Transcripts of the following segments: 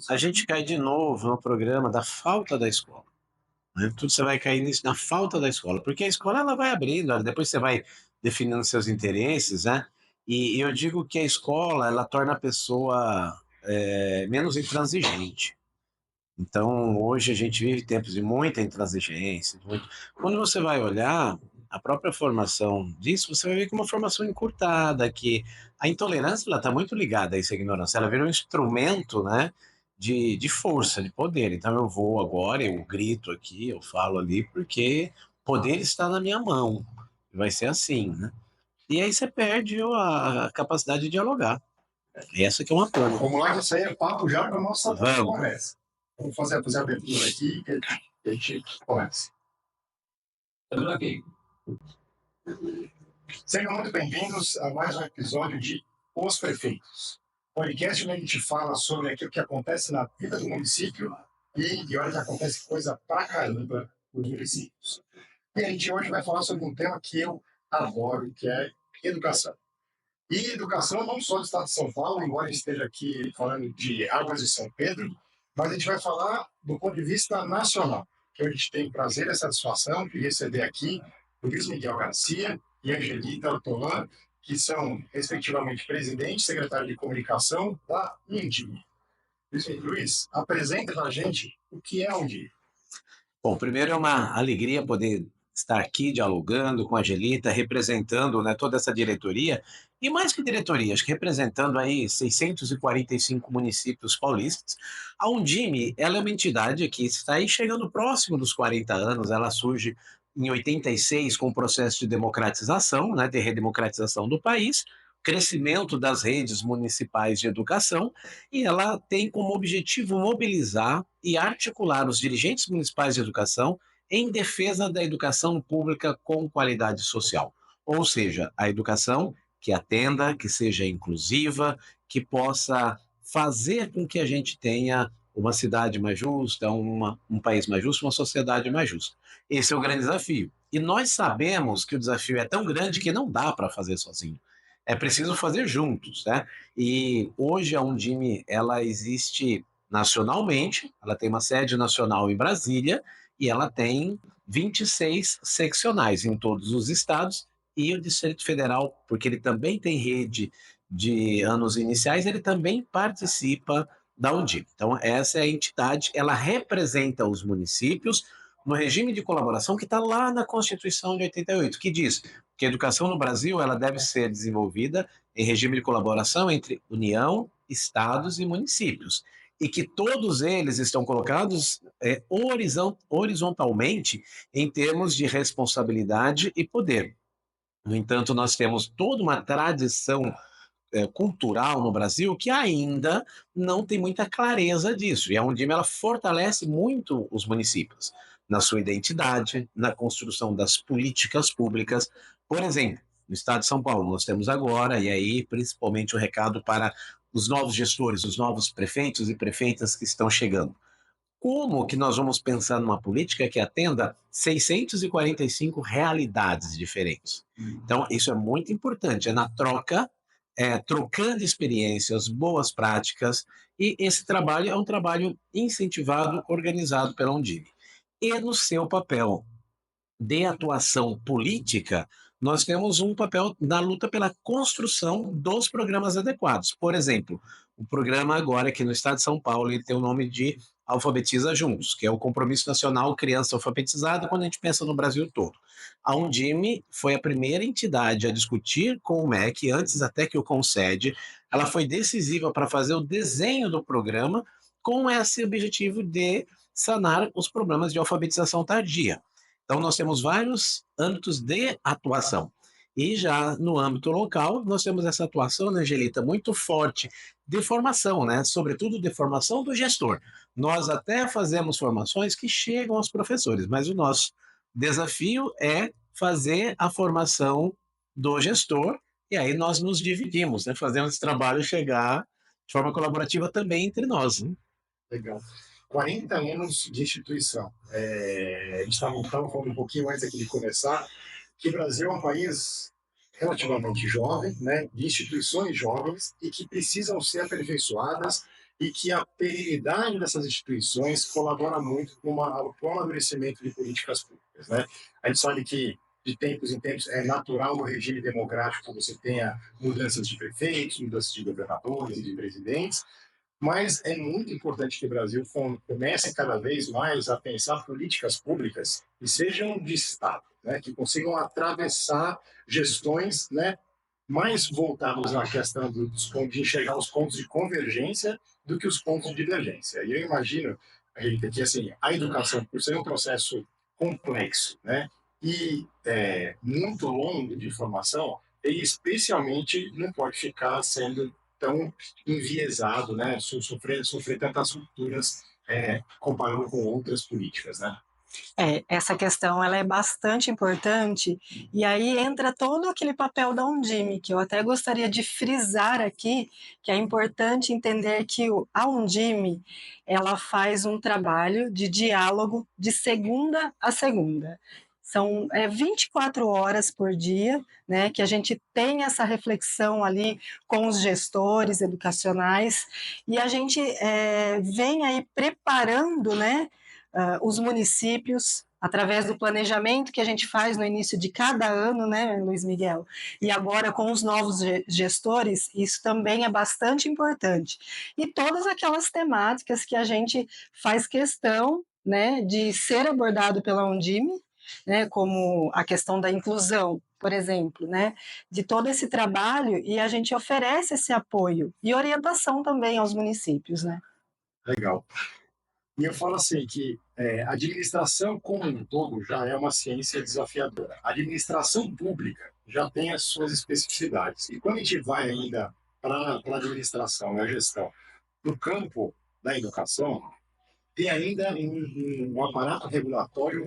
A gente cai de novo no programa da falta da escola, né? Tudo você vai cair nisso, na falta da escola, porque a escola ela vai abrindo, depois você vai definindo seus interesses, né? E eu digo que a escola ela torna a pessoa menos intransigente. Então, hoje a gente vive tempos de muita intransigência. Quando você vai olhar a própria formação disso, você vai ver que é uma formação encurtada, que a intolerância está muito ligada a essa ignorância. Ela vira um instrumento, né, de força, de poder. Então, eu vou agora, eu grito aqui, eu falo ali, porque poder está na minha mão. Vai ser assim, né? E aí você perde a capacidade de dialogar. Essa que é uma pena. Vamos lá, que isso aí é papo já para a nossa Vamos. conversa. Vamos fazer a abertura aqui que a gente começa. Ok. Sejam muito bem-vindos a mais um episódio de Os Prefeitos. Podcast onde a gente fala sobre aquilo que acontece na vida do município e olha que acontece coisa pra caramba nos municípios. E a gente hoje vai falar sobre um tema que eu adoro, que é educação. E educação não só do estado de São Paulo, embora esteja aqui falando de Águas de São Pedro, mas a gente vai falar do ponto de vista nacional, que a gente tem prazer e satisfação de receber aqui o Luiz Miguel Garcia e Angelita Ortolan, que são, respectivamente, presidente e secretário de comunicação da Undime. Luiz, apresenta para a gente o que é a Undime. Bom, primeiro é uma alegria poder estar aqui dialogando com a Angelita, representando, né, toda essa diretoria, e mais que diretoria, acho que representando aí 645 municípios paulistas. A Undime, ela é uma entidade que está aí chegando próximo dos 40 anos, ela surge em 86 com o processo de democratização, né, de redemocratização do país, crescimento das redes municipais de educação, e ela tem como objetivo mobilizar e articular os dirigentes municipais de educação em defesa da educação pública com qualidade social. Ou seja, a educação que atenda, que seja inclusiva, que possa fazer com que a gente tenha uma cidade mais justa, um país mais justo, uma sociedade mais justa. Esse é o grande desafio. E nós sabemos que o desafio é tão grande que não dá para fazer sozinho. É preciso fazer juntos, né? E hoje a Undime, ela existe nacionalmente, ela tem uma sede nacional em Brasília e ela tem 26 seccionais em todos os estados e o Distrito Federal, porque ele também tem rede de anos iniciais, ele também participa da Undime. Então, essa é a entidade, ela representa os municípios no regime de colaboração que está lá na Constituição de 88, que diz que a educação no Brasil ela deve ser desenvolvida em regime de colaboração entre União, estados e municípios, e que todos eles estão colocados horizontalmente em termos de responsabilidade e poder. No entanto, nós temos toda uma tradição cultural no Brasil que ainda não tem muita clareza disso. E a Undime ela fortalece muito os municípios na sua identidade, na construção das políticas públicas. Por exemplo, no estado de São Paulo, nós temos agora, e aí principalmente o recado para os novos gestores, os novos prefeitos e prefeitas que estão chegando. Como que nós vamos pensar numa política que atenda 645 realidades diferentes? Então, isso é muito importante, é na troca, trocando experiências, boas práticas, e esse trabalho é um trabalho incentivado, organizado pela Undime. E no seu papel de atuação política, nós temos um papel na luta pela construção dos programas adequados. Por exemplo, o programa agora aqui no estado de São Paulo, ele tem o nome de Alfabetiza Juntos, que é o Compromisso Nacional Criança Alfabetizada, quando a gente pensa no Brasil todo. A Undime foi a primeira entidade a discutir com o MEC, antes até que o concede, ela foi decisiva para fazer o desenho do programa com esse objetivo de sanar os problemas de alfabetização tardia. Então, nós temos vários âmbitos de atuação. E já no âmbito local, nós temos essa atuação, né, Angelita, muito forte de formação, né? Sobretudo de formação do gestor. Nós até fazemos formações que chegam aos professores, mas o nosso desafio é fazer a formação do gestor, e aí nós nos dividimos, né? Fazendo esse trabalho chegar de forma colaborativa também entre nós. Né? Legal. 40 anos de instituição. A gente estava falando um pouquinho antes aqui de começar, que o Brasil é um país relativamente jovem, né, de instituições jovens e que precisam ser aperfeiçoadas e que a perenidade dessas instituições colabora muito com o amadurecimento de políticas públicas. Né? A gente sabe que, de tempos em tempos, é natural no regime democrático que você tenha mudanças de prefeitos, mudanças de governadores e de presidentes, mas é muito importante que o Brasil comece cada vez mais a pensar políticas públicas que sejam de Estado, né, que consigam atravessar gestões, né, mais voltadas à questão de enxergar os pontos de convergência do que os pontos de divergência. E eu imagino, Rita, que assim, a educação, por ser um processo complexo, né, e muito longo de formação, ele especialmente não pode ficar sendo tão enviesado, né, sofrer tantas rupturas comparando com outras políticas, né? Essa questão ela é bastante importante, e aí entra todo aquele papel da Undime, que eu até gostaria de frisar aqui, que é importante entender que a Undime ela faz um trabalho de diálogo de segunda a segunda. São 24 horas por dia, né, que a gente tem essa reflexão ali com os gestores educacionais, e a gente vem aí preparando, né, os municípios, através do planejamento que a gente faz no início de cada ano, né, Luiz Miguel? E agora com os novos gestores, isso também é bastante importante. E todas aquelas temáticas que a gente faz questão, né, de ser abordado pela Undime, né, como a questão da inclusão, por exemplo, né, de todo esse trabalho, e a gente oferece esse apoio e orientação também aos municípios, né? Legal. E eu falo assim que a administração como um todo já é uma ciência desafiadora. A administração pública já tem as suas especificidades. E quando a gente vai ainda para a administração e a gestão no campo da educação, tem ainda um aparato regulatório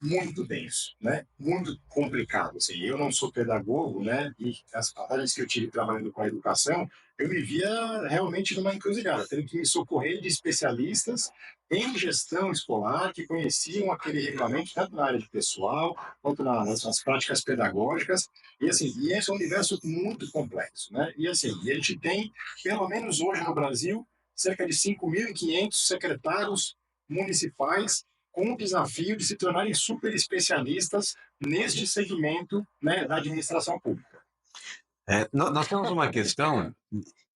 muito denso, né? Muito complicado. Assim, eu não sou pedagogo, né? E as passagens que eu tive trabalhando com a educação, eu me via realmente numa encruzilhada, tendo que me socorrer de especialistas em gestão escolar que conheciam aquele regulamento tanto na área de pessoal quanto nas práticas pedagógicas. E assim, e esse é um universo muito complexo, né? E assim, a gente tem, pelo menos hoje no Brasil, cerca de 5.500 secretários municipais com o desafio de se tornarem super especialistas neste segmento, né, da administração pública. Nós temos uma questão,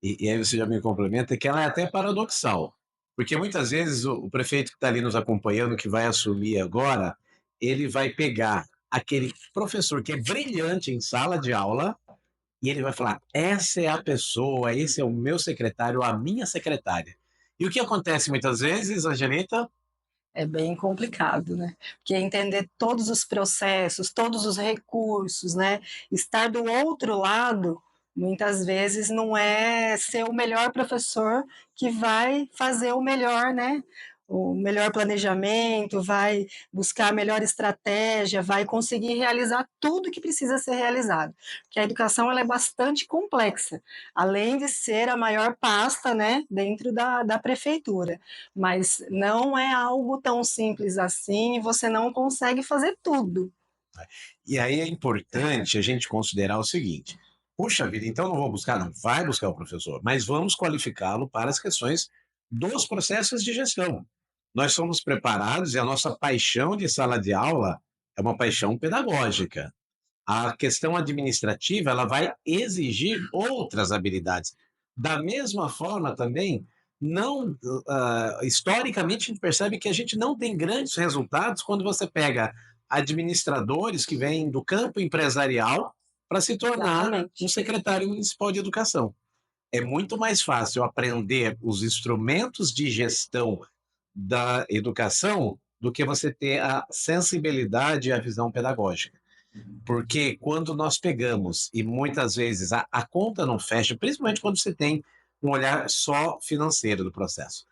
e aí você já me complementa, que ela é até paradoxal, porque muitas vezes o prefeito que está ali nos acompanhando, que vai assumir agora, ele vai pegar aquele professor que é brilhante em sala de aula e ele vai falar: essa é a pessoa, esse é o meu secretário, a minha secretária. E o que acontece muitas vezes, Angelita? É bem complicado, né? Porque entender todos os processos, todos os recursos, né? Estar do outro lado, muitas vezes não é ser o melhor professor que vai fazer o melhor, né? O melhor planejamento, vai buscar a melhor estratégia, vai conseguir realizar tudo que precisa ser realizado. Porque a educação ela é bastante complexa, além de ser a maior pasta, né, dentro da prefeitura. Mas não é algo tão simples assim e você não consegue fazer tudo. E aí é importante a gente considerar o seguinte: puxa vida, então não vou buscar? Não, vai buscar o professor, mas vamos qualificá-lo para as questões dos processos de gestão. Nós somos preparados e a nossa paixão de sala de aula é uma paixão pedagógica. A questão administrativa, ela vai exigir outras habilidades. Da mesma forma também, não, historicamente a gente percebe que a gente não tem grandes resultados quando você pega administradores que vêm do campo empresarial para se tornar Exatamente. um secretário municipal de educação. É muito mais fácil aprender os instrumentos de gestão da educação do que você ter a sensibilidade e a visão pedagógica. Porque quando nós pegamos, e muitas vezes a conta não fecha, principalmente quando você tem um olhar só financeiro do processo.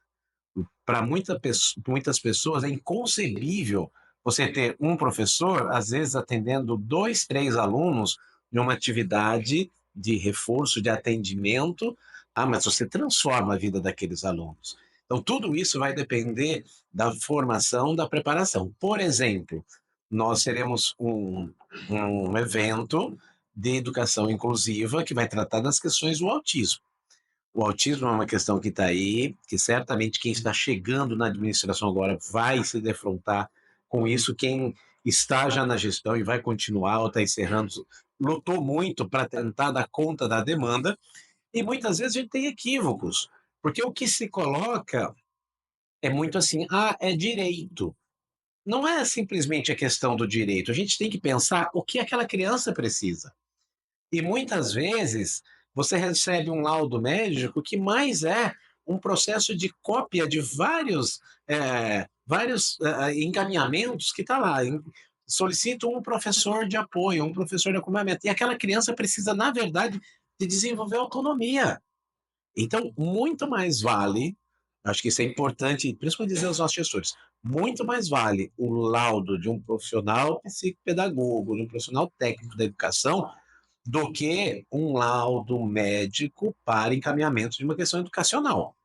Para muitas pessoas é inconcebível você ter um professor, às vezes atendendo 2, 3 alunos em uma atividade de reforço, de atendimento. Ah, mas você transforma a vida daqueles alunos. Então, tudo isso vai depender da formação, da preparação. Por exemplo, nós teremos um evento de educação inclusiva que vai tratar das questões do autismo. O autismo é uma questão que está aí, que certamente quem está chegando na administração agora vai se defrontar com isso. Quem está já na gestão e vai continuar ou está encerrando, lutou muito para tentar dar conta da demanda, e muitas vezes a gente tem equívocos, porque o que se coloca é muito assim: ah, é direito. Não é simplesmente a questão do direito, a gente tem que pensar o que aquela criança precisa. E muitas vezes você recebe um laudo médico que mais é um processo de cópia de vários encaminhamentos que está lá. Solicito um professor de apoio, um professor de acompanhamento. E aquela criança precisa, na verdade, de desenvolver autonomia. Então, muito mais vale, acho que isso é importante, principalmente dizer aos nossos gestores, muito mais vale o laudo de um profissional psicopedagogo, de um profissional técnico da educação, do que um laudo médico para encaminhamento de uma questão educacional.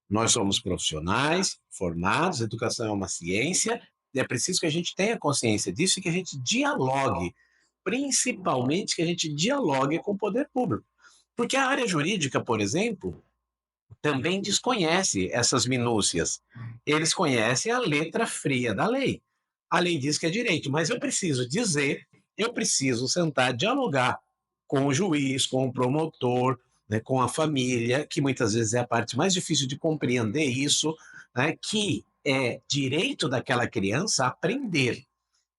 Nós somos profissionais formados, a educação é uma ciência, e é preciso que a gente tenha consciência disso e que a gente dialogue, principalmente que a gente dialogue com o poder público. Porque a área jurídica, por exemplo, também desconhece essas minúcias. Eles conhecem a letra fria da lei. A lei diz que é direito, mas eu preciso dizer, eu preciso sentar, dialogar com o juiz, com o promotor, né, com a família, que muitas vezes é a parte mais difícil de compreender isso, né, que é direito daquela criança aprender.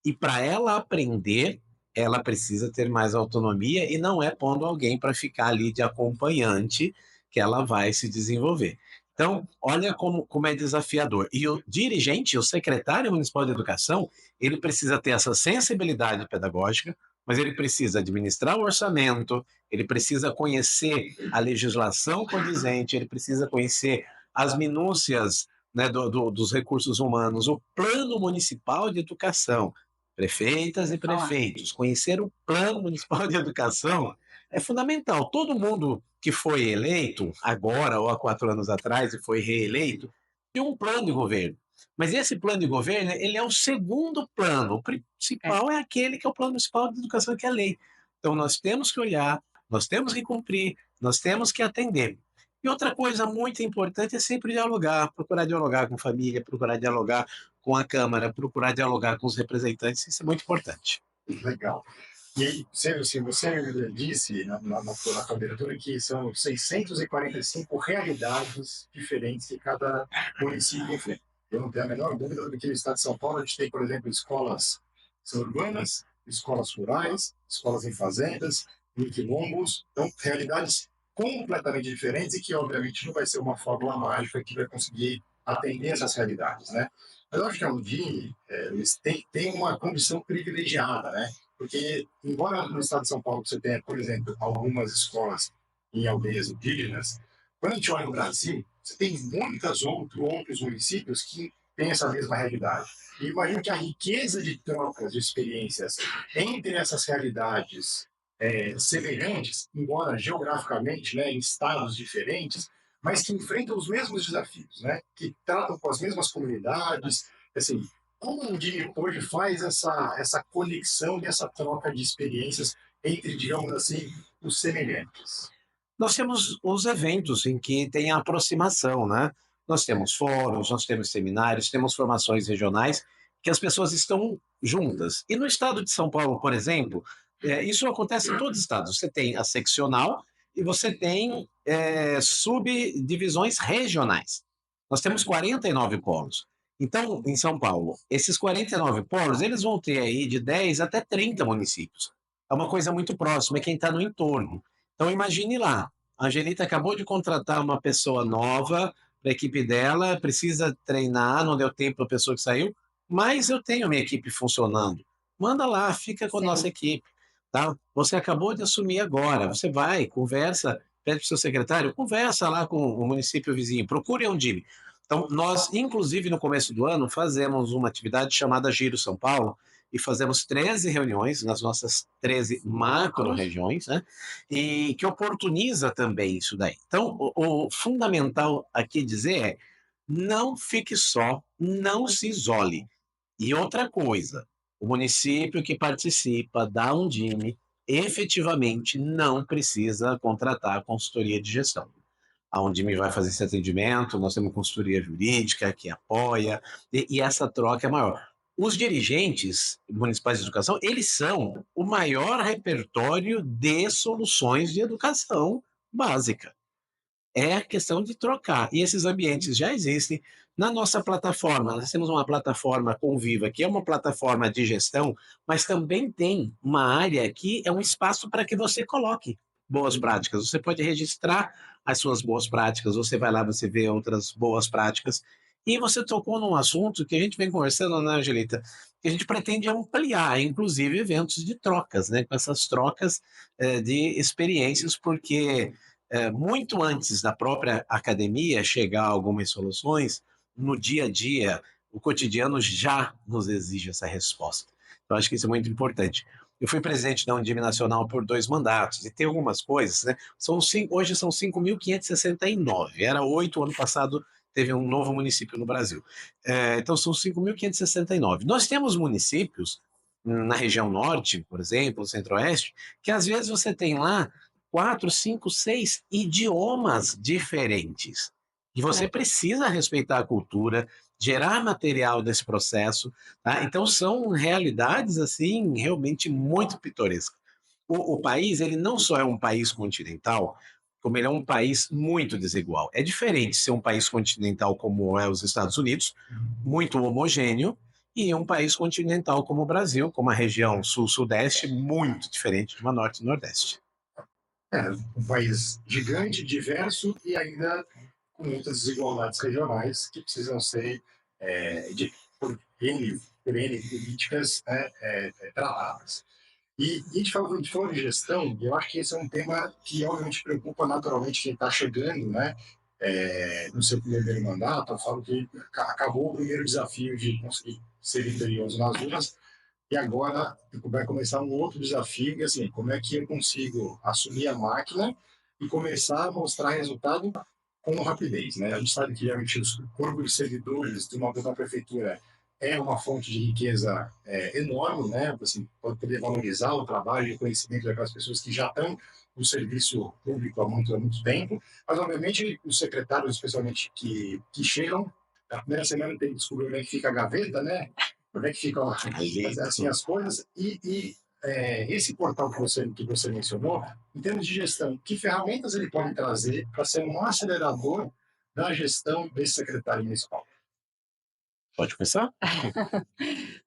E para ela aprender, ela precisa ter mais autonomia e não é pondo alguém para ficar ali de acompanhante que ela vai se desenvolver. Então, olha como é desafiador. E o dirigente, o secretário municipal de educação, ele precisa ter essa sensibilidade pedagógica, mas ele precisa administrar o orçamento, ele precisa conhecer a legislação condizente, ele precisa conhecer as minúcias, né, dos recursos humanos, o plano municipal de educação, prefeitas e prefeitos, conhecer o Plano Municipal de Educação é fundamental. Todo mundo que foi eleito, agora ou há 4 anos atrás, e foi reeleito, tem um plano de governo. Mas esse plano de governo, ele é o segundo plano. O principal é aquele que é o Plano Municipal de Educação, que é a lei. Então, nós temos que olhar, nós temos que cumprir, nós temos que atender. E outra coisa muito importante é sempre dialogar, procurar dialogar com família, procurar dialogar com a Câmara, procurar dialogar com os representantes, isso é muito importante. Legal. E aí, assim, você disse na abertura que são 645 realidades diferentes que cada município enfrenta. Eu não tenho a menor dúvida de que no estado de São Paulo a gente tem, por exemplo, escolas urbanas, escolas rurais, escolas em fazendas, em quilombos, então realidades completamente diferentes e que, obviamente, não vai ser uma fórmula mágica que vai conseguir atender essas realidades, né? Mas eu acho que a Undime, eles têm uma condição privilegiada, né? Porque, embora no estado de São Paulo você tenha, por exemplo, algumas escolas em aldeias indígenas, quando a gente olha no Brasil, você tem outros municípios que têm essa mesma realidade. E imagino que a riqueza de trocas de experiências entre essas realidades semelhantes, embora geograficamente, né, em estados diferentes, mas que enfrentam os mesmos desafios, né, que tratam com as mesmas comunidades, assim, como o Dini hoje faz essa conexão e essa troca de experiências entre, digamos assim, os semelhantes? Nós temos os eventos em que tem a aproximação, né? Nós temos fóruns, nós temos seminários, temos formações regionais que as pessoas estão juntas. E no estado de São Paulo, por exemplo, isso acontece em todos os estados. Você tem a seccional e você tem subdivisões regionais. Nós temos 49 polos. Então, em São Paulo, esses 49 polos, eles vão ter aí de 10 até 30 municípios. É uma coisa muito próxima, é quem está no entorno. Então, imagine lá, a Angelita acabou de contratar uma pessoa nova para a equipe dela, precisa treinar, não deu tempo para a pessoa que saiu, mas eu tenho minha equipe funcionando. Manda lá, fica com a nossa equipe. Tá? Você acabou de assumir agora, você vai, conversa, pede para o seu secretário, conversa lá com o município vizinho, procure um time. Então, nós, inclusive, no começo do ano, fazemos uma atividade chamada Giro São Paulo, e fazemos 13 reuniões nas nossas 13 macro-regiões, né? E que oportuniza também isso daí. Então, o fundamental aqui dizer é: não fique só, não se isole. E outra coisa, o município que participa da Undime efetivamente não precisa contratar consultoria de gestão. a Undime vai fazer esse atendimento, nós temos consultoria jurídica que apoia, e essa troca é maior. Os dirigentes municipais de educação, eles são o maior repertório de soluções de educação básica. É a questão de trocar. E esses ambientes já existem. Na nossa plataforma, nós temos uma plataforma Conviva, que é uma plataforma de gestão, mas também tem uma área que é um espaço para que você coloque boas práticas. Você pode registrar as suas boas práticas, você vai lá, você vê outras boas práticas. E você tocou num assunto que a gente vem conversando, né, Angelita? Que a gente pretende ampliar, inclusive eventos de trocas, né? Com essas trocas de experiências, porque muito antes da própria academia chegar a algumas soluções, no dia a dia, o cotidiano já nos exige essa resposta. Então, acho que isso é muito importante. Eu fui presidente da Undime Nacional por 2 mandatos, e tem algumas coisas, né? Hoje são 5.569, era 8, ano passado teve um novo município no Brasil. Então, são 5.569. Nós temos municípios, na região norte, por exemplo, centro-oeste, que às vezes você tem lá 4, 5, 6 idiomas diferentes. E você precisa respeitar a cultura, gerar material desse processo, tá? Então são realidades assim realmente muito pitorescas. O país, ele não só é um país continental, como ele é um país muito desigual. É diferente ser um país continental como é os Estados Unidos, muito homogêneo, e um país continental como o Brasil, como a região sul-sudeste, muito diferente de uma norte e nordeste. É um país gigante, diverso e ainda com muitas desigualdades regionais que precisam ser por N políticas, né, tratadas. E a gente falou de gestão, e eu acho que esse é um tema que obviamente preocupa naturalmente quem está chegando, né, no seu primeiro mandato. Eu falo que acabou o primeiro desafio de conseguir ser vitorioso nas urnas, e agora vai começar um outro desafio, que assim, como é que eu consigo assumir a máquina e começar a mostrar resultado com rapidez, né? A gente sabe que realmente o corpo de servidores de uma prefeitura é uma fonte de riqueza enorme, né? Assim, pode poder valorizar o trabalho e o conhecimento daquelas pessoas que já estão no serviço público há muito tempo, mas obviamente os secretários, especialmente que chegam, na primeira semana tem que descobrir onde é que fica a gaveta, né? Onde é que ficam assim, as coisas, esse portal que você mencionou, em termos de gestão, que ferramentas ele pode trazer para ser um acelerador da gestão desse secretário municipal? Pode começar?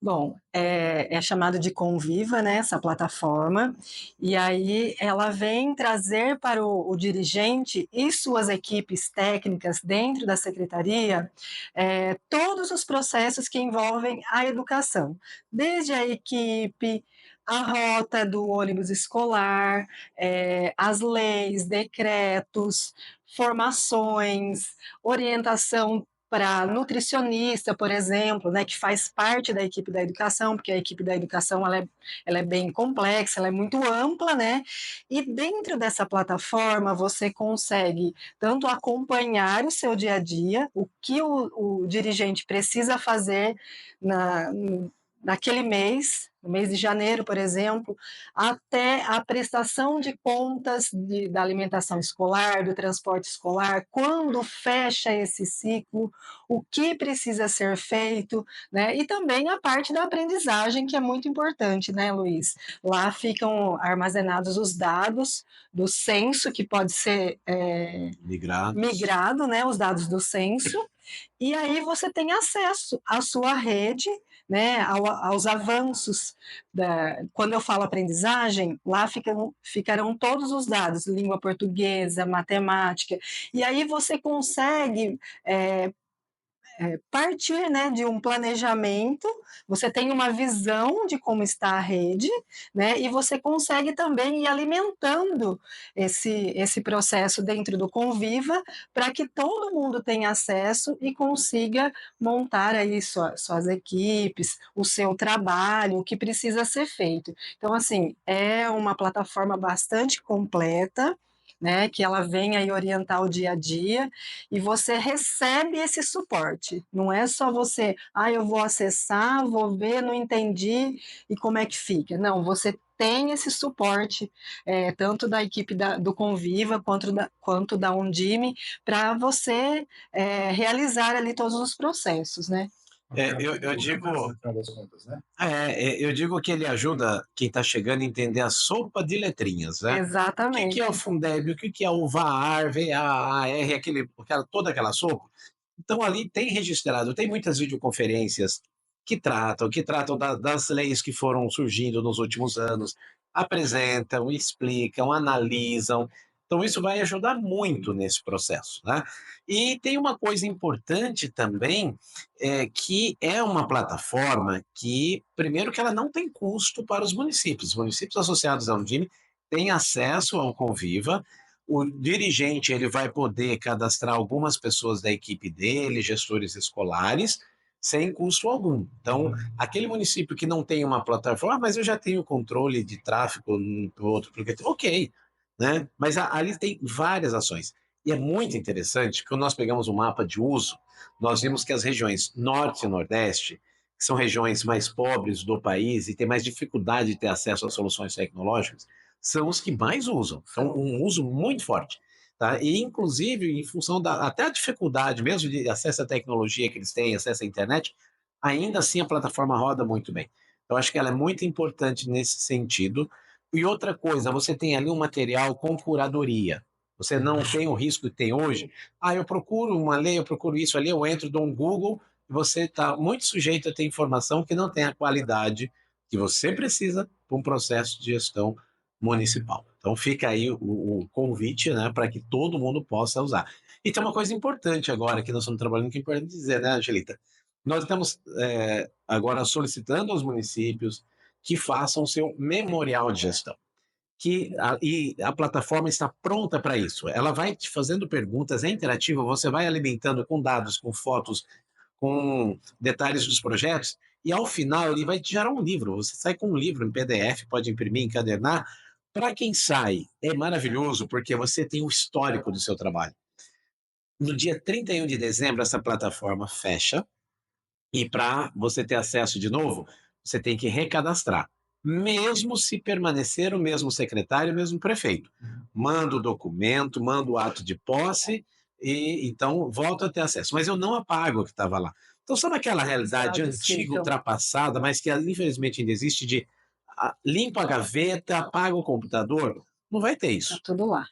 Bom, é chamado de Conviva, né, essa plataforma, e aí ela vem trazer para o dirigente e suas equipes técnicas dentro da secretaria todos os processos que envolvem a educação, desde a equipe, a rota do ônibus escolar, as leis, decretos, formações, orientação para nutricionista, por exemplo, né, que faz parte da equipe da educação, porque a equipe da educação ela é bem complexa, ela é muito ampla, né? E dentro dessa plataforma você consegue tanto acompanhar o seu dia a dia, o que o dirigente precisa fazer na, naquele mês, no mês de janeiro, por exemplo, até a prestação de contas da alimentação escolar, do transporte escolar, quando fecha esse ciclo, o que precisa ser feito, né? E também a parte da aprendizagem, que é muito importante, né, Luiz? Lá ficam armazenados os dados do censo, que pode ser migrado, né, os dados do censo, e aí você tem acesso à sua rede, né, aos avanços. Quando eu falo aprendizagem, lá ficarão todos os dados, língua portuguesa, matemática, e aí você consegue partir, né, de um planejamento, você tem uma visão de como está a rede, né, e você consegue também ir alimentando esse processo dentro do Conviva para que todo mundo tenha acesso e consiga montar aí suas equipes, o seu trabalho, o que precisa ser feito. Então, assim, é uma plataforma bastante completa, né, que ela vem aí orientar o dia a dia, e você recebe esse suporte. Não é só você: "Ah, eu vou acessar, vou ver, não entendi, e como é que fica?". Não, você tem esse suporte, tanto da equipe do Conviva quanto da Undime, para você, realizar ali todos os processos, né. Eu digo, No final das contas, né? eu digo que ele ajuda quem está chegando a entender a sopa de letrinhas, né? O que, que é o Exatamente. Fundeb, o que, que é o VAR, VAR, toda aquela sopa. Então ali tem registrado, tem muitas videoconferências que tratam das leis que foram surgindo nos últimos anos, apresentam, explicam, analisam. Então isso vai ajudar muito nesse processo, né? E tem uma coisa importante também, que é uma plataforma que, primeiro, que ela não tem custo para os municípios. Os municípios associados à Undime têm acesso ao Conviva. O dirigente ele vai poder cadastrar algumas pessoas da equipe dele, gestores escolares, sem custo algum. Então, aquele município que não tem uma plataforma, mas eu já tenho controle de tráfego no outro, porque ok, né? Mas ali tem várias ações. E é muito interessante que quando nós pegamos o mapa de uso, nós vimos que as regiões Norte e Nordeste, que são regiões mais pobres do país e têm mais dificuldade de ter acesso a soluções tecnológicas, são os que mais usam. Então, um uso muito forte. Tá? E, inclusive, em função até a dificuldade mesmo de acesso à tecnologia que eles têm, acesso à internet, ainda assim a plataforma roda muito bem. Então, acho que ela é muito importante nesse sentido. E outra coisa, você tem ali um material com curadoria. Você não tem o risco que tem hoje. Eu procuro uma lei, eu procuro isso ali, eu entro, dou um Google, e você está muito sujeito a ter informação que não tem a qualidade que você precisa para um processo de gestão municipal. Então fica aí o convite, né, para que todo mundo possa usar. E tem uma coisa importante agora que nós estamos trabalhando, que é importante dizer, né, Angelita? Nós estamos agora solicitando aos municípios que façam o seu memorial de gestão. E a plataforma está pronta para isso. Ela vai te fazendo perguntas, é interativa, você vai alimentando com dados, com fotos, com detalhes dos projetos, e ao final ele vai te gerar um livro. Você sai com um livro em PDF, pode imprimir, encadernar. Para quem sai, é maravilhoso, porque você tem o histórico do seu trabalho. No dia 31 de dezembro, essa plataforma fecha, e para você ter acesso de novo, você tem que recadastrar, mesmo se permanecer o mesmo secretário, o mesmo prefeito. Manda o documento, manda o ato de posse, e então volta a ter acesso. Mas eu não apago o que estava lá. Então, sabe aquela realidade antiga, ultrapassada, mas que infelizmente ainda existe, de limpa a gaveta, apaga o computador? Não vai ter Tá isso. tudo lá.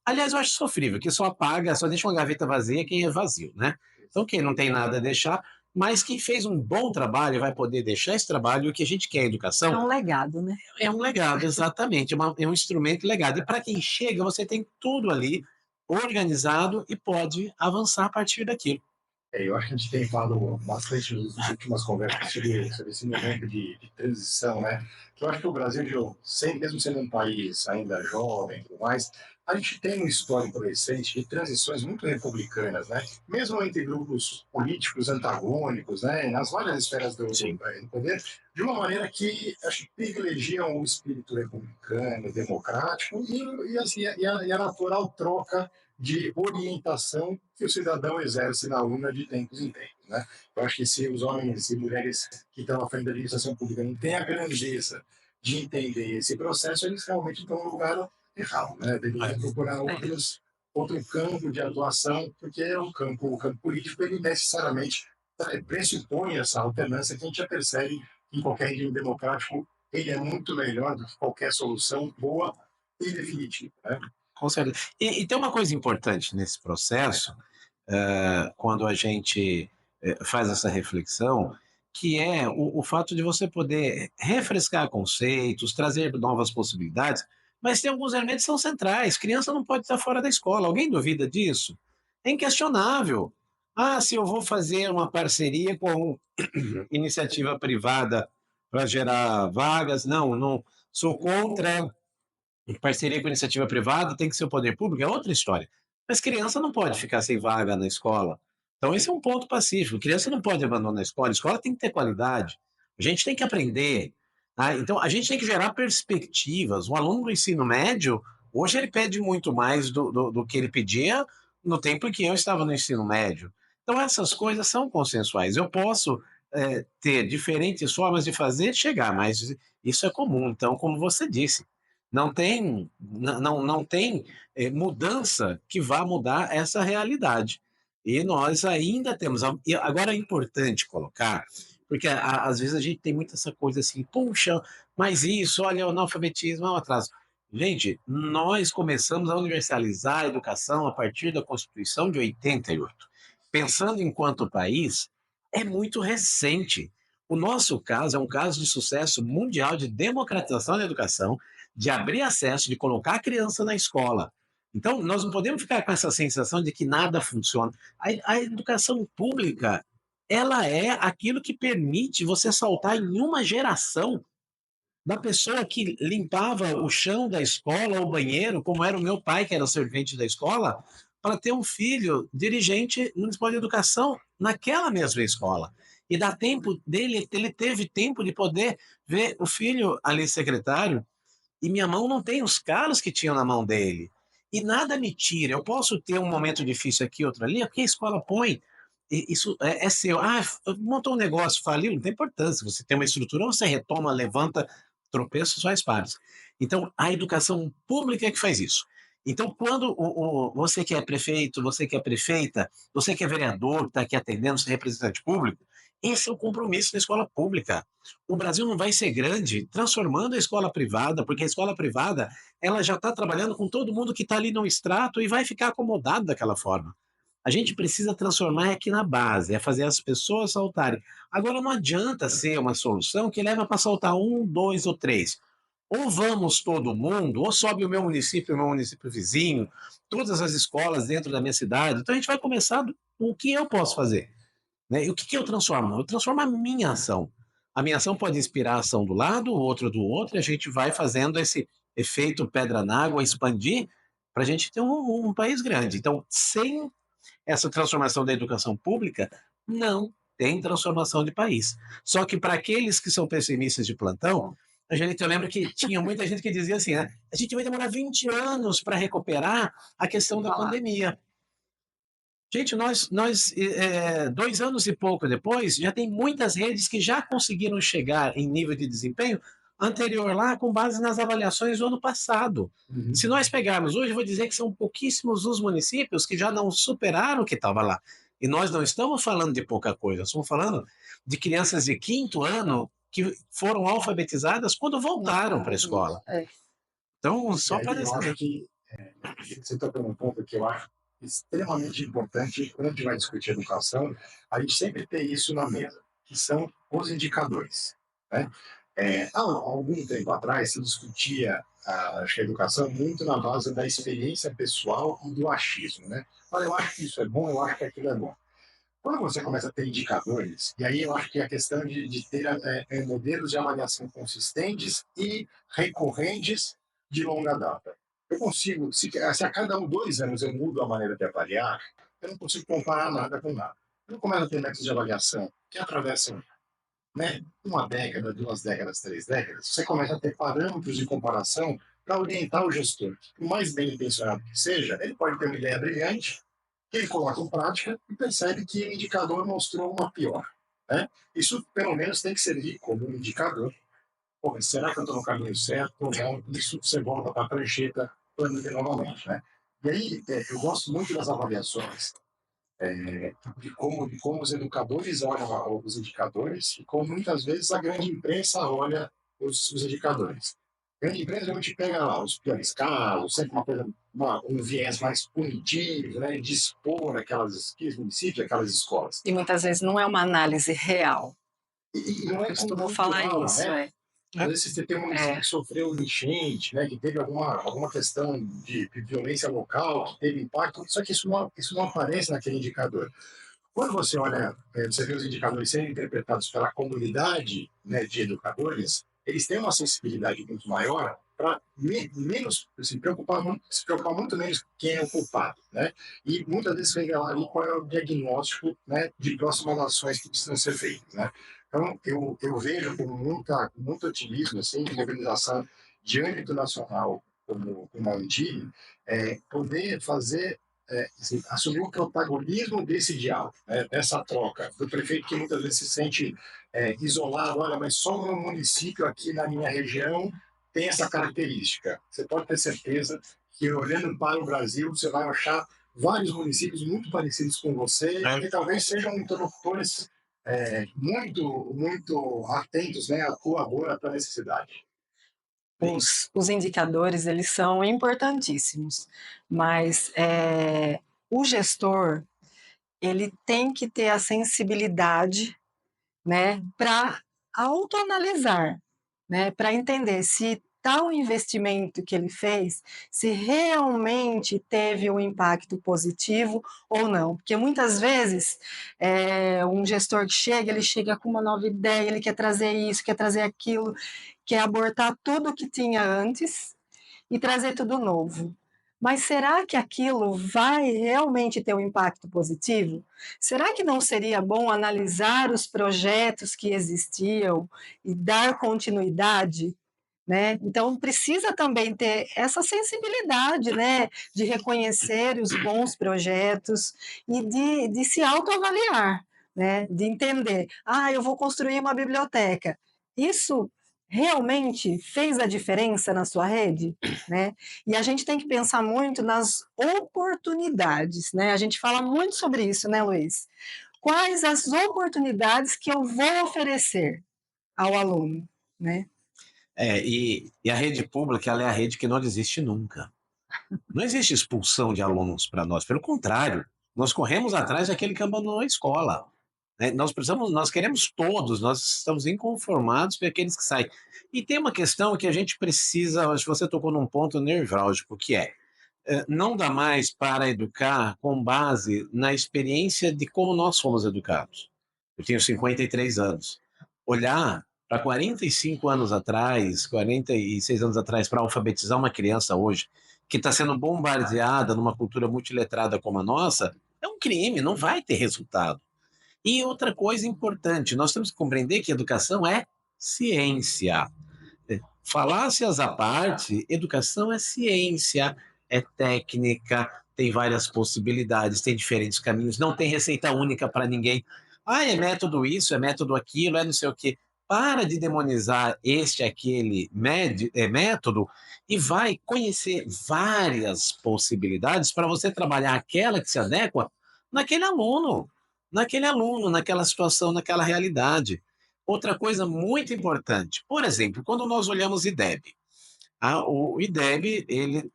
Aliás, eu acho sofrível, que só apaga, só deixa uma gaveta vazia quem é vazio, né? Então, quem não tem nada a deixar, mas quem fez um bom trabalho vai poder deixar esse trabalho. O que a gente quer em É educação um legado, né. é um legado, exatamente, é um instrumento legado. E para quem chega, você tem tudo ali organizado e pode avançar a partir daquilo. Eu acho que a gente tem falado bastante nas últimas conversas sobre esse momento de transição, né? Que eu acho que o Brasil, mesmo sendo um país ainda jovem e tudo mais, a gente tem um histórico recente de transições muito republicanas, né? Mesmo entre grupos políticos antagônicos, né? Nas várias esferas do poder, de uma maneira que acho que privilegiam o espírito republicano, democrático e a natural troca de orientação que o cidadão exerce na urna de tempos em tempos, né? Eu acho que se os homens e mulheres que estão à frente da administração pública não têm a grandeza de entender esse processo, eles realmente estão no lugar errado, né? Deveriam procurar outro campo de atuação, porque o campo político ele necessariamente pressupõe essa alternância que a gente já percebe que em qualquer regime democrático ele é muito melhor do que qualquer solução boa e definitiva, né? Com certeza. E tem uma coisa importante nesse processo, quando a gente faz essa reflexão, que é o fato de você poder refrescar conceitos, trazer novas possibilidades, mas tem alguns elementos que são centrais. Criança não pode estar fora da escola. Alguém duvida disso? É inquestionável. Se eu vou fazer uma parceria com iniciativa privada para gerar vagas, não, não sou contra. Em parceria com iniciativa privada, tem que ser o poder público, é outra história. Mas criança não pode ficar sem vaga na escola. Então, esse é um ponto pacífico. Criança não pode abandonar a escola tem que ter qualidade. A gente tem que aprender. Então, a gente tem que gerar perspectivas. O aluno do ensino médio Hoje ele pede muito mais do que ele pedia no tempo em que eu estava no ensino médio. Então essas coisas são consensuais. Eu posso, ter diferentes formas de fazer chegar, mas isso é comum. Então, como você disse, não tem, mudança que vá mudar essa realidade. E nós ainda temos e agora é importante colocar, porque às vezes a gente tem muito essa coisa assim: "Puxa, mas isso, olha, o analfabetismo é um atraso". Gente, nós começamos a universalizar a educação a partir da Constituição de 88. Pensando enquanto país, é muito recente. O nosso caso é um caso de sucesso mundial de democratização da educação, de abrir acesso, de colocar a criança na escola. Então, nós não podemos ficar com essa sensação de que nada funciona. A educação pública, ela é aquilo que permite você saltar em uma geração da pessoa que limpava o chão da escola ou o banheiro, como era o meu pai, que era servente da escola, para ter um filho dirigente municipal de educação naquela mesma escola. E dá tempo dele, ele teve tempo de poder ver o filho ali secretário, e minha mão não tem os calos que tinham na mão dele. E nada me tira. Eu posso ter um momento difícil aqui, outro ali, é porque a escola põe. Isso é seu. Ah, montou um negócio, faliu, não tem importância. Você tem uma estrutura, você retoma, levanta, tropeços faz parte. Então, a educação pública é que faz isso. Então, quando você que é prefeito, você que é prefeita, você que é vereador, que está aqui atendendo, você é representante público, esse é o compromisso da escola pública. O Brasil não vai ser grande transformando a escola privada, porque a escola privada ela já está trabalhando com todo mundo que está ali no extrato e vai ficar acomodado daquela forma. A gente precisa transformar aqui na base, é fazer as pessoas saltarem. Agora, não adianta ser uma solução que leva para saltar um, dois ou três. Ou vamos todo mundo, ou sobe o meu município vizinho, todas as escolas dentro da minha cidade. Então, a gente vai começar do o que eu posso fazer. Né? E o que, que eu transformo? Eu transformo a minha ação. A minha ação pode inspirar a ação do lado, o outro do outro, e a gente vai fazendo esse efeito pedra na água, expandir, para a gente ter um país grande. Então, sem essa transformação da educação pública, não tem transformação de país. Só que para aqueles que são pessimistas de plantão, eu lembro que tinha muita gente que dizia assim, né? A gente vai demorar 20 anos para recuperar a questão da pandemia. Gente, 2 anos e pouco depois, já tem muitas redes que já conseguiram chegar em nível de desempenho anterior lá, com base nas avaliações do ano passado. Uhum. Se nós pegarmos hoje, eu vou dizer que são pouquíssimos os municípios que já não superaram o que estava lá. E nós não estamos falando de pouca coisa, estamos falando de crianças de quinto ano que foram alfabetizadas quando voltaram para a escola. Então, só para Eu acho dizer. que você tocou num ponto que eu acho extremamente importante quando a gente vai discutir educação, a gente sempre tem isso na mesa, que são os indicadores. Né? Há algum tempo atrás se discutia acho que a educação muito na base da experiência pessoal e do achismo. Né? Olha, eu acho que isso é bom, eu acho que aquilo é bom. Quando você começa a ter indicadores, e aí eu acho que a questão de ter modelos de avaliação consistentes e recorrentes de longa data. Eu consigo, se a cada 2 anos eu mudo a maneira de avaliar, eu não consigo comparar nada com nada. Eu começo a ter métodos de avaliação que atravessam, né, uma década, 2 décadas, 3 décadas, você começa a ter parâmetros de comparação para orientar o gestor. Por mais bem intencionado que seja, ele pode ter uma ideia brilhante, que ele coloca em prática e percebe que o indicador mostrou uma pior. Né? Isso, pelo menos, tem que servir como um indicador. Pô, será que eu estou no caminho certo ou não? Isso você volta para a prancheta planeja novamente. Né? E aí, eu gosto muito das avaliações, de como os educadores olham os indicadores e como muitas vezes a grande imprensa olha os indicadores. A grande imprensa geralmente pega lá os piores casos, sempre uma coisa, um viés mais punitivo, né, de expor aqueles municípios, aquelas escolas. E muitas vezes não é uma análise real. E não é Costumo falar isso, né? Às vezes você tem um município que sofreu enchente, né, que teve alguma questão de violência local, que teve impacto, só que isso não aparece naquele indicador. Quando você olha, você vê os indicadores sendo interpretados pela comunidade, né, de educadores, eles têm uma sensibilidade muito maior para menos se preocupar muito menos com quem é o culpado, né? E muitas vezes revelar ali qual é o diagnóstico, né, de próximas ações que precisam ser feitas, né? Então, eu vejo com muito otimismo assim, de mobilização de âmbito nacional como a Undime, poder fazer, assim, assumir o protagonismo desse diálogo, né, dessa troca, do prefeito que muitas vezes se sente isolado, olha, mas só no município aqui na minha região tem essa característica. Você pode ter certeza que olhando para o Brasil, você vai achar vários municípios muito parecidos com você, que talvez sejam interlocutores muito atentos, né, à tua dor, à tua necessidade. Os indicadores, eles são importantíssimos, mas o gestor, ele tem que ter a sensibilidade, né, para autoanalisar, né, para entender se tal investimento que ele fez, se realmente teve um impacto positivo ou não. Porque muitas vezes um gestor que chega, ele chega com uma nova ideia, ele quer trazer isso, quer trazer aquilo, quer abortar tudo o que tinha antes e trazer tudo novo. Mas será que aquilo vai realmente ter um impacto positivo? Será que não seria bom analisar os projetos que existiam e dar continuidade? Né? Então, precisa também ter essa sensibilidade, né, de reconhecer os bons projetos e de se autoavaliar, né, de entender, eu vou construir uma biblioteca. Isso realmente fez a diferença na sua rede? Né? E a gente tem que pensar muito nas oportunidades. Né? A gente fala muito sobre isso, né, Luiz? Quais as oportunidades que eu vou oferecer ao aluno? Né? E a rede pública, ela é a rede que não desiste nunca. Não existe expulsão de alunos para nós, pelo contrário, nós corremos atrás daquele que abandonou a escola. Né? Nós queremos todos, nós estamos inconformados com aqueles que saem. E tem uma questão que a gente precisa, acho que você tocou num ponto nevrálgico, que não dá mais para educar com base na experiência de como nós fomos educados. Eu tenho 53 anos. Olhar para 45 anos atrás, 46 anos atrás, para alfabetizar uma criança hoje, que está sendo bombardeada numa cultura multiletrada como a nossa, é um crime, não vai ter resultado. E outra coisa importante, nós temos que compreender que educação é ciência. Falácias à parte, educação é ciência, é técnica, tem várias possibilidades, tem diferentes caminhos, não tem receita única para ninguém. É método isso, é método aquilo, é não sei o quê. Para de demonizar aquele método e vai conhecer várias possibilidades para você trabalhar aquela que se adequa naquele aluno, naquela situação, naquela realidade. Outra coisa muito importante, por exemplo, quando nós olhamos IDEB, o IDEB ele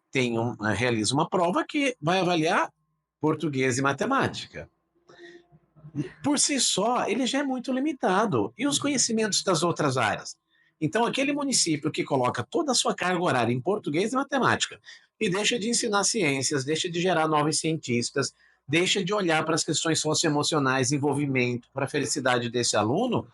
realiza uma prova que vai avaliar português e matemática. Por si só, ele já é muito limitado. E os conhecimentos das outras áreas? Então, aquele município que coloca toda a sua carga horária em português e matemática e deixa de ensinar ciências, deixa de gerar novos cientistas, deixa de olhar para as questões socioemocionais, envolvimento, para a felicidade desse aluno,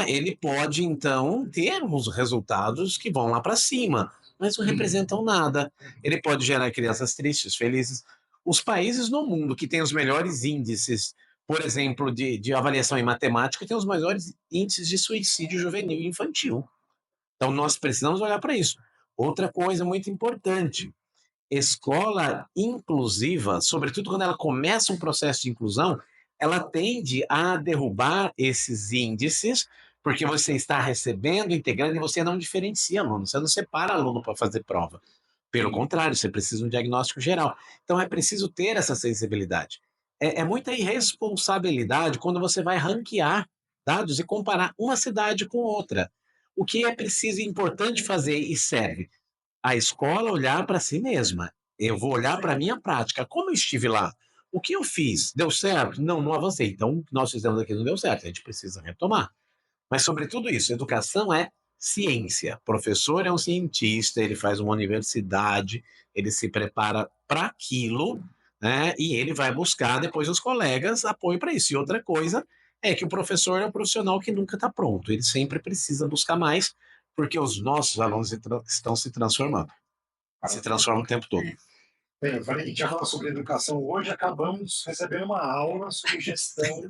ele pode, então, ter uns resultados que vão lá para cima, mas não representam nada. Ele pode gerar crianças tristes, felizes. Os países no mundo que têm os melhores índices, por exemplo, de avaliação em matemática, têm os maiores índices de suicídio juvenil e infantil. Então, nós precisamos olhar para isso. Outra coisa muito importante, escola inclusiva, sobretudo quando ela começa um processo de inclusão, ela tende a derrubar esses índices, porque você está recebendo, integrando, e você não diferencia aluno, você não separa aluno para fazer prova. Pelo contrário, você precisa de um diagnóstico geral. Então, é preciso ter essa sensibilidade. É muita irresponsabilidade quando você vai ranquear dados e comparar uma cidade com outra. O que é preciso e importante fazer e serve? A escola olhar para si mesma. Eu vou olhar para a minha prática. Como eu estive lá? O que eu fiz? Deu certo? Não, não avancei. Então, o que nós fizemos aqui não deu certo. A gente precisa retomar. Mas, sobre tudo isso, educação é ciência. O professor é um cientista, ele faz uma universidade, ele se prepara para aquilo, né? E ele vai buscar depois os colegas apoio para isso. E outra coisa é que o professor é um profissional que nunca está pronto. Ele sempre precisa buscar mais, porque os nossos alunos estão se transformando. Se transformam o tempo todo. Bem, eu falei que a gente já fala sobre educação hoje, acabamos recebendo uma aula sobre gestão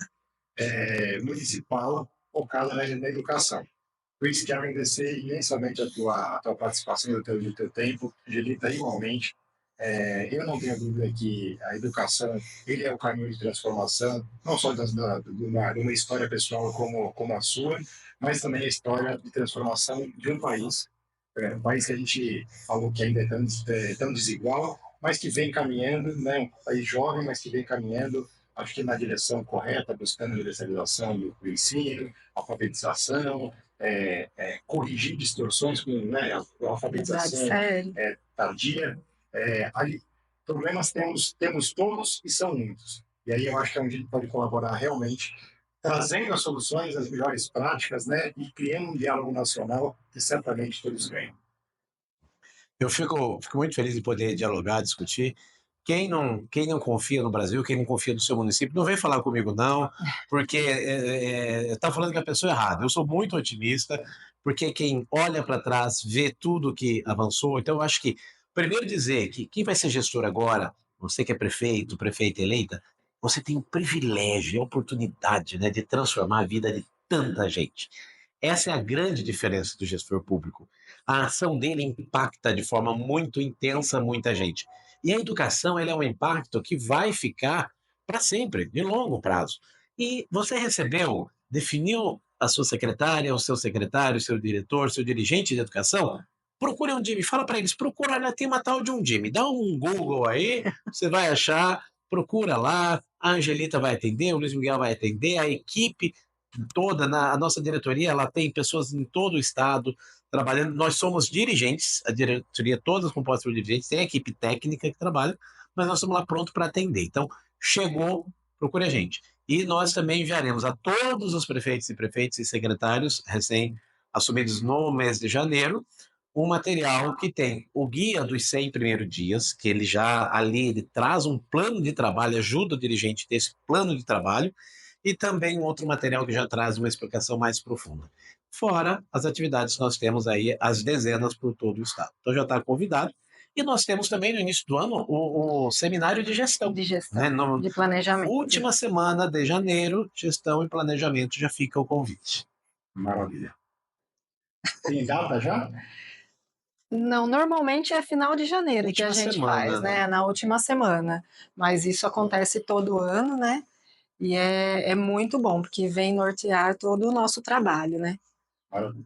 municipal focada na educação. Por isso, quero agradecer imensamente a tua participação e o teu tempo. Angelita, igualmente. Eu não tenho dúvida que a educação ele é o caminho de transformação, não só de uma história pessoal como a sua, mas também a história de transformação de um país. Um país que a gente falou que ainda é tão desigual, mas que vem caminhando, né? Um país jovem, mas que vem caminhando, acho que na direção correta, buscando a universalização do ensino, alfabetização, corrigir distorções com, né, a Verdade, alfabetização sério. tardia. Ali, problemas temos todos e são muitos. E aí eu acho que é onde a gente pode colaborar realmente, trazendo as soluções, as melhores práticas, né, e criando um diálogo nacional que certamente todos ganham. Eu fico muito feliz de poder dialogar, discutir. Quem não confia no Brasil, quem não confia no seu município, não vem falar comigo, não, porque está falando com a pessoa errada. Eu sou muito otimista, porque quem olha para trás vê tudo que avançou. Então, eu acho que, primeiro, dizer que quem vai ser gestor agora, você que é prefeito, prefeita eleita, você tem o privilégio, a oportunidade, né, de transformar a vida de tanta gente. Essa é a grande diferença do gestor público. A ação dele impacta de forma muito intensa muita gente. E a educação, ela é um impacto que vai ficar para sempre, de longo prazo. E você recebeu, definiu a sua secretária, o seu secretário, o seu diretor, o seu dirigente de educação? Procure um Jimmy, fala para eles, procura, olha, tem uma tal de um Jimmy, dá um Google aí, você vai achar, procura lá, a Angelita vai atender, o Luiz Miguel vai atender, a equipe toda, a nossa diretoria, ela tem pessoas em todo o estado trabalhando. Nós somos dirigentes, a diretoria todas compostas por dirigentes, tem a equipe técnica que trabalha, mas nós estamos lá pronto para atender. Então, chegou, procure a gente. E nós também enviaremos a todos os prefeitos e prefeitos e secretários recém-assumidos no mês de janeiro, um material que tem o guia dos 100 primeiros dias, que ele já ali ele traz um plano de trabalho, ajuda o dirigente a ter esse plano de trabalho, e também um outro material que já traz uma explicação mais profunda. Fora as atividades que nós temos aí, as dezenas por todo o estado. Então já está convidado. E nós temos também no início do ano o seminário de gestão. De Né? gestão, Na de planejamento. última semana de janeiro, gestão e planejamento já fica o convite. Maravilha. Tem data já? Não, normalmente é final de janeiro que a Última gente semana, faz, né? Na última semana. Mas isso acontece todo ano, né? E é muito bom, porque vem nortear todo o nosso trabalho, né? Maravilha.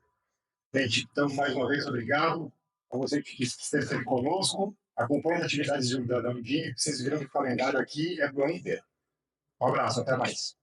Gente, então, mais uma vez, obrigado a você que esteve conosco. Acompanhe as atividades da Undime. Vocês viram que o calendário aqui é do ano inteiro. Um abraço, até mais.